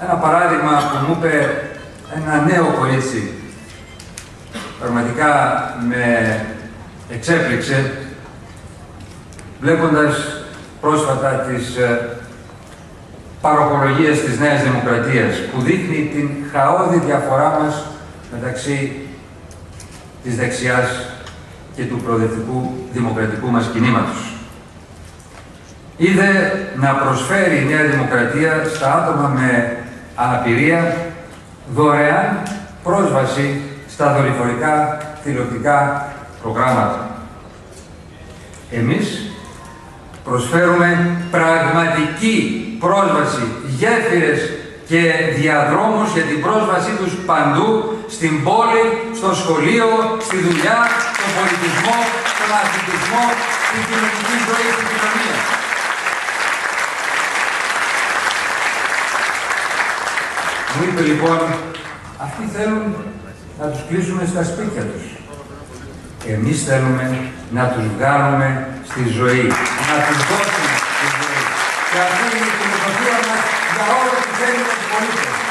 ένα παράδειγμα που μου είπε ένα νέο κορίτσι, πραγματικά με εξέπληξε, βλέποντας πρόσφατα τις παροχολογίες της Νέας Δημοκρατίας, που δείχνει την χαόδη διαφορά μας μεταξύ της δεξιάς και του προοδευτικού δημοκρατικού μας κινήματος. Είδε να προσφέρει η Νέα Δημοκρατία στα άτομα με αναπηρία δωρεάν πρόσβαση στα δορυφορικά τηλεοπτικά προγράμματα. Εμείς προσφέρουμε πραγματική πρόσβαση, γέφυρες και διαδρόμους για την πρόσβασή τους παντού, στην πόλη, στο σχολείο, στη δουλειά, στον πολιτισμό, στον αθλητισμό, στην κοινωνική ζωή, στην κοινωνία. Μου είπε λοιπόν, αυτοί θέλουν να τους κλείσουμε στα σπίτια τους. Εμείς θέλουμε να τους βγάλουμε στη ζωή, να τους δώσουμε στη ζωή. Και αυτή είναι η φιλοσοφία μας για όλους τους Έλληνες πολίτες.